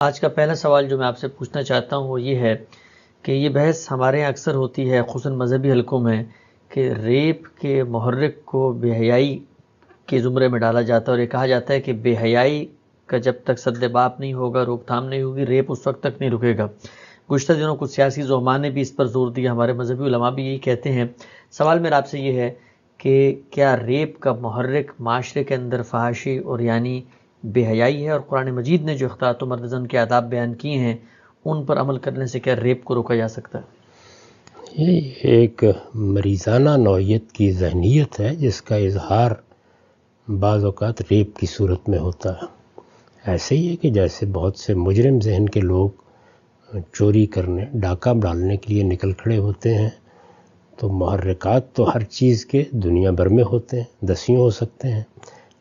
آج کا پہلا سوال جو میں آپ سے پوچھنا چاہتا ہوں وہ یہ ہے کہ یہ بحث ہمارے یہاں اکثر ہوتی ہے خصوصاً مذہبی حلقوں میں کہ ریپ کے محرک کو بے حیائی کے زمرے میں ڈالا جاتا ہے، اور یہ کہا جاتا ہے کہ بے حیائی کا جب تک سد باب نہیں ہوگا، روک تھام نہیں ہوگی، ریپ اس وقت تک نہیں رکے گا۔ گزشتہ دنوں کچھ سیاسی زعماء نے بھی اس پر زور دیا، ہمارے مذہبی علماء بھی یہی کہتے ہیں۔ سوال میرا آپ سے یہ ہے کہ کیا ریپ کا محرک معاشرے کے اندر فحاشی اور یعنی بے حیائی ہے، اور قرآن مجید نے جو اخلاق و مرد زن کے آداب بیان کیے ہیں ان پر عمل کرنے سے کیا ریپ کو روکا جا سکتا ہے؟ یہ ایک مریضانہ نوعیت کی ذہنیت ہے جس کا اظہار بعض اوقات ریپ کی صورت میں ہوتا ہے۔ ایسے ہی ہے کہ جیسے بہت سے مجرم ذہن کے لوگ چوری کرنے، ڈاکہ ڈالنے کے لیے نکل کھڑے ہوتے ہیں، تو محرکات تو ہر چیز کے دنیا بھر میں ہوتے ہیں، دسیوں ہو سکتے ہیں،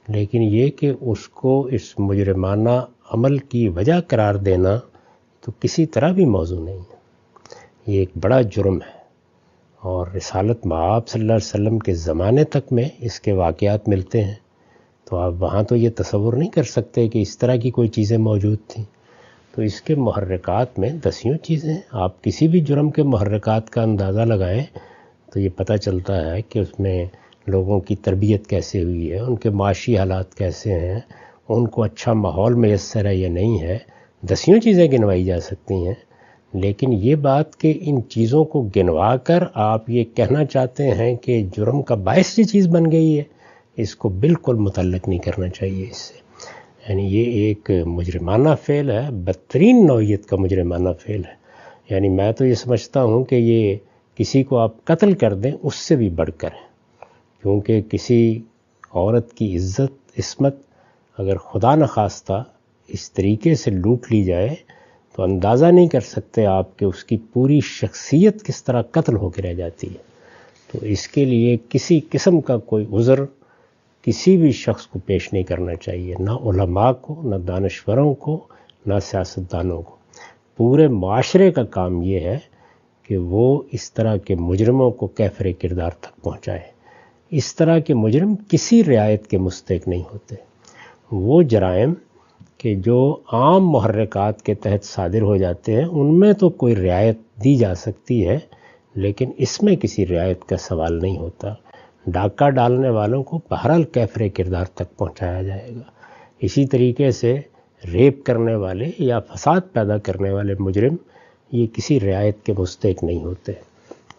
لیکن یہ کہ اس کو اس مجرمانہ عمل کی وجہ قرار دینا تو کسی طرح بھی موضوع نہیں ہے۔ یہ ایک بڑا جرم ہے، اور رسالت مآب صلی اللہ علیہ وسلم کے زمانے تک میں اس کے واقعات ملتے ہیں، تو آپ وہاں تو یہ تصور نہیں کر سکتے کہ اس طرح کی کوئی چیزیں موجود تھیں۔ تو اس کے محرکات میں دسیوں چیزیں ہیں۔ آپ کسی بھی جرم کے محرکات کا اندازہ لگائیں تو یہ پتہ چلتا ہے کہ اس میں لوگوں کی تربیت کیسے ہوئی ہے، ان کے معاشی حالات کیسے ہیں، ان کو اچھا ماحول میسر ہے یا نہیں ہے، دسیوں چیزیں گنوائی جا سکتی ہیں۔ لیکن یہ بات کہ ان چیزوں کو گنوا کر آپ یہ کہنا چاہتے ہیں کہ جرم کا باعث یہ چیز بن گئی ہے، اس کو بالکل متعلق نہیں کرنا چاہیے اس سے۔ یعنی یہ ایک مجرمانہ فعل ہے، بدترین نوعیت کا مجرمانہ فعل ہے۔ یعنی میں تو یہ سمجھتا ہوں کہ یہ کسی کو آپ قتل کر دیں اس سے بھی بڑھ کر ہے، کیونکہ کسی عورت کی عزت عصمت اگر خدا نخواستہ اس طریقے سے لوٹ لی جائے تو اندازہ نہیں کر سکتے آپ کہ اس کی پوری شخصیت کس طرح قتل ہو کے رہ جاتی ہے۔ تو اس کے لیے کسی قسم کا کوئی عذر کسی بھی شخص کو پیش نہیں کرنا چاہیے، نہ علماء کو، نہ دانشوروں کو، نہ سیاستدانوں کو۔ پورے معاشرے کا کام یہ ہے کہ وہ اس طرح کے مجرموں کو کیفر کردار تک پہنچائے۔ اس طرح کے مجرم کسی رعایت کے مستحق نہیں ہوتے۔ وہ جرائم کہ جو عام محرکات کے تحت صادر ہو جاتے ہیں ان میں تو کوئی رعایت دی جا سکتی ہے، لیکن اس میں کسی رعایت کا سوال نہیں ہوتا۔ ڈاکہ ڈالنے والوں کو بہرحال کیفر کردار تک پہنچایا جائے گا۔ اسی طریقے سے ریپ کرنے والے یا فساد پیدا کرنے والے مجرم یہ کسی رعایت کے مستحق نہیں ہوتے،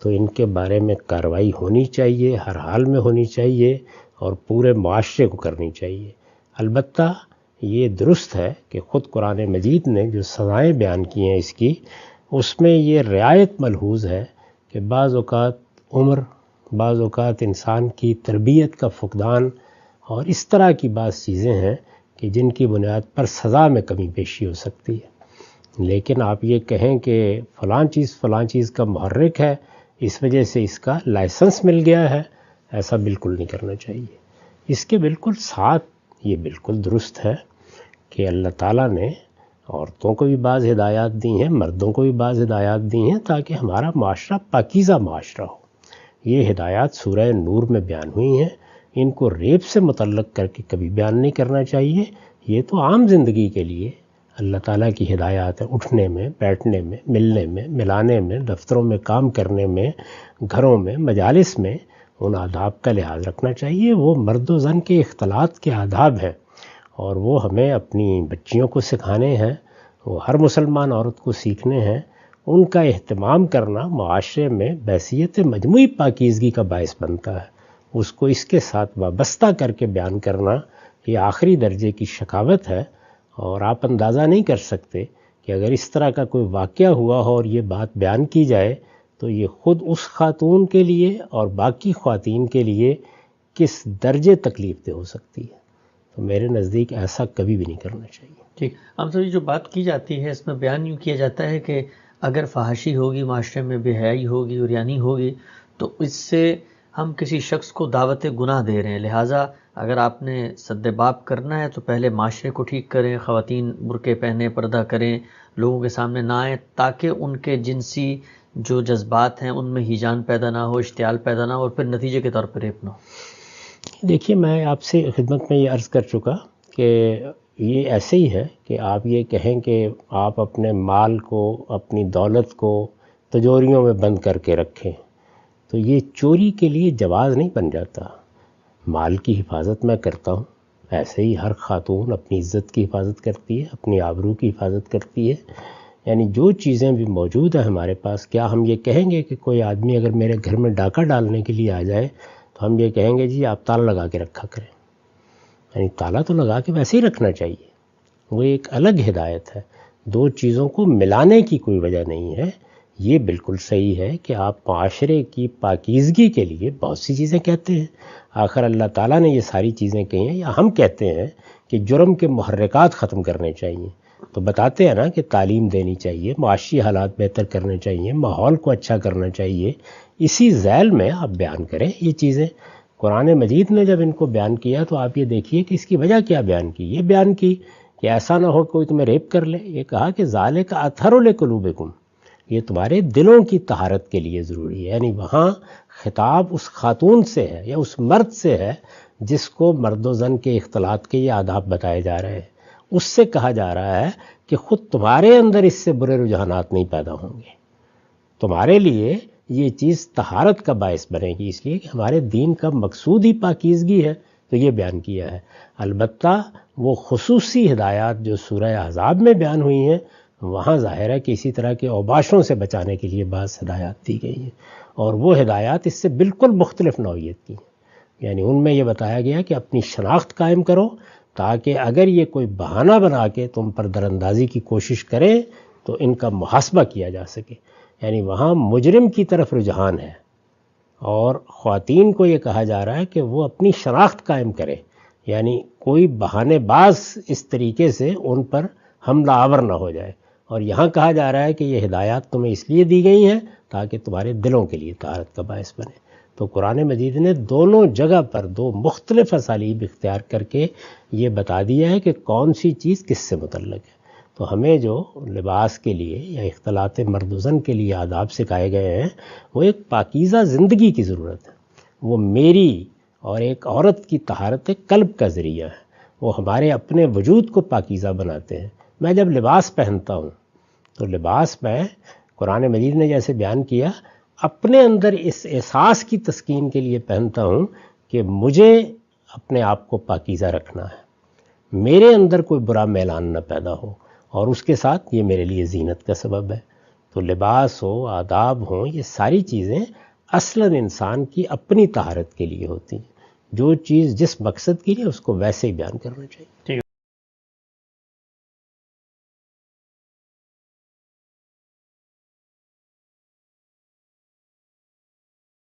تو ان کے بارے میں کارروائی ہونی چاہیے، ہر حال میں ہونی چاہیے، اور پورے معاشرے کو کرنی چاہیے۔ البتہ یہ درست ہے کہ خود قرآن مجید نے جو سزائیں بیان کی ہیں اس میں یہ رعایت ملحوظ ہے کہ بعض اوقات عمر، بعض اوقات انسان کی تربیت کا فقدان اور اس طرح کی بعض چیزیں ہیں کہ جن کی بنیاد پر سزا میں کمی بیشی ہو سکتی ہے۔ لیکن آپ یہ کہیں کہ فلاں چیز کا محرک ہے، اس وجہ سے اس کا لائسنس مل گیا ہے، ایسا بالکل نہیں کرنا چاہیے۔ اس کے بالکل ساتھ یہ بالکل درست ہے کہ اللہ تعالیٰ نے عورتوں کو بھی بعض ہدایات دی ہیں، مردوں کو بھی بعض ہدایات دی ہیں، تاکہ ہمارا معاشرہ پاکیزہ معاشرہ ہو۔ یہ ہدایات سورہ نور میں بیان ہوئی ہیں، ان کو ریپ سے متعلق کر کے کبھی بیان نہیں کرنا چاہیے۔ یہ تو عام زندگی کے لیے اللہ تعالیٰ کی ہدایات ہے، اٹھنے میں، بیٹھنے میں، ملنے میں، ملانے میں، دفتروں میں کام کرنے میں، گھروں میں، مجالس میں ان آداب کا لحاظ رکھنا چاہیے۔ وہ مرد و زن کے اختلاط کے آداب ہیں، اور وہ ہمیں اپنی بچیوں کو سکھانے ہیں، وہ ہر مسلمان عورت کو سیکھنے ہیں۔ ان کا اہتمام کرنا معاشرے میں بحیثیت مجموعی پاکیزگی کا باعث بنتا ہے۔ اس کو اس کے ساتھ وابستہ کر کے بیان کرنا یہ آخری درجے کی شقاوت ہے، اور آپ اندازہ نہیں کر سکتے کہ اگر اس طرح کا کوئی واقعہ ہوا ہو اور یہ بات بیان کی جائے تو یہ خود اس خاتون کے لیے اور باقی خواتین کے لیے کس درجے تکلیف دہ ہو سکتی ہے۔ تو میرے نزدیک ایسا کبھی بھی نہیں کرنا چاہیے۔ ٹھیک، ہم سب جو بات کی جاتی ہے اس میں بیان یوں کیا جاتا ہے کہ اگر فحاشی ہوگی، معاشرے میں بے حیائی ہوگی اور یعنی ہوگی، تو اس سے ہم کسی شخص کو دعوت گناہ دے رہے ہیں، لہٰذا اگر آپ نے سد باب کرنا ہے تو پہلے معاشرے کو ٹھیک کریں، خواتین برقعے پہنیں، پردہ کریں، لوگوں کے سامنے نہ آئیں، تاکہ ان کے جنسی جو جذبات ہیں ان میں ہیجان پیدا نہ ہو، اشتعال پیدا نہ ہو، اور پھر نتیجے کے طور پر ریپ نہ ہو۔ دیکھیے، میں آپ سے خدمت میں یہ عرض کر چکا کہ یہ ایسے ہی ہے کہ آپ یہ کہیں کہ آپ اپنے مال کو، اپنی دولت کو تجوریوں میں بند کر کے رکھیں، تو یہ چوری کے لیے جواز نہیں بن جاتا۔ مال کی حفاظت میں کرتا ہوں، ایسے ہی ہر خاتون اپنی عزت کی حفاظت کرتی ہے، اپنی آبرو کی حفاظت کرتی ہے۔ یعنی جو چیزیں بھی موجود ہیں ہمارے پاس، کیا ہم یہ کہیں گے کہ کوئی آدمی اگر میرے گھر میں ڈاکہ ڈالنے کے لیے آ جائے تو ہم یہ کہیں گے جی آپ تالا لگا کے رکھا کریں؟ یعنی تالا تو لگا کے ویسے ہی رکھنا چاہیے، وہ ایک الگ ہدایت ہے، دو چیزوں کو ملانے کی کوئی وجہ نہیں ہے۔ یہ بالکل صحیح ہے کہ آپ معاشرے کی پاکیزگی کے لیے بہت سی چیزیں کہتے ہیں، آخر اللہ تعالیٰ نے یہ ساری چیزیں کہی ہیں، یا ہم کہتے ہیں کہ جرم کے محرکات ختم کرنے چاہیے، تو بتاتے ہیں نا کہ تعلیم دینی چاہیے، معاشی حالات بہتر کرنے چاہیے، ماحول کو اچھا کرنا چاہیے، اسی ذیل میں آپ بیان کریں یہ چیزیں۔ قرآن مجید نے جب ان کو بیان کیا تو آپ یہ دیکھیے کہ اس کی وجہ کیا بیان کی، یہ بیان کی کہ ایسا نہ ہو کوئی تمہیں ریپ کر لے، یہ کہا کہ ذالک اطہر لقلوبکم، یہ تمہارے دلوں کی طہارت کے لیے ضروری ہے۔ یعنی وہاں خطاب اس خاتون سے ہے یا اس مرد سے ہے جس کو مرد و زن کے اختلاط کے یہ آداب بتائے جا رہے ہیں، اس سے کہا جا رہا ہے کہ خود تمہارے اندر اس سے برے رجحانات نہیں پیدا ہوں گے، تمہارے لیے یہ چیز طہارت کا باعث بنے گی، اس لیے کہ ہمارے دین کا مقصود ہی پاکیزگی ہے، تو یہ بیان کیا ہے۔ البتہ وہ خصوصی ہدایات جو سورہ احزاب میں بیان ہوئی ہیں، وہاں ظاہر ہے کہ اسی طرح کے اوباشوں سے بچانے کے لیے بعض ہدایات دی گئی ہیں، اور وہ ہدایات اس سے بالکل مختلف نوعیت کی ہیں۔ یعنی ان میں یہ بتایا گیا کہ اپنی شناخت قائم کرو، تاکہ اگر یہ کوئی بہانہ بنا کے تم پر دراندازی کی کوشش کریں تو ان کا محاسبہ کیا جا سکے۔ یعنی وہاں مجرم کی طرف رجحان ہے، اور خواتین کو یہ کہا جا رہا ہے کہ وہ اپنی شناخت قائم کریں، یعنی کوئی بہانے باز اس طریقے سے ان پر حملہ آور نہ ہو جائے۔ اور یہاں کہا جا رہا ہے کہ یہ ہدایات تمہیں اس لیے دی گئی ہیں تاکہ تمہارے دلوں کے لیے طہارت کا باعث بنے۔ تو قرآن مجید نے دونوں جگہ پر دو مختلف اسالیب اختیار کر کے یہ بتا دیا ہے کہ کون سی چیز کس سے متعلق ہے۔ تو ہمیں جو لباس کے لیے یا اختلاط مرد و زن کے لیے آداب سکھائے گئے ہیں، وہ ایک پاکیزہ زندگی کی ضرورت ہے، وہ میری اور ایک عورت کی طہارت قلب کا ذریعہ ہے، وہ ہمارے اپنے وجود کو پاکیزہ بناتے ہیں۔ میں جب لباس پہنتا ہوں تو لباس میں قرآن مجید نے جیسے بیان کیا، اپنے اندر اس احساس کی تسکین کے لیے پہنتا ہوں کہ مجھے اپنے آپ کو پاکیزہ رکھنا ہے، میرے اندر کوئی برا میلان نہ پیدا ہو، اور اس کے ساتھ یہ میرے لیے زینت کا سبب ہے۔ تو لباس ہو، آداب ہوں، یہ ساری چیزیں اصلاً انسان کی اپنی طہارت کے لیے ہوتی ہیں، جو چیز جس مقصد کے لیے اس کو ویسے ہی بیان کرنا چاہیے۔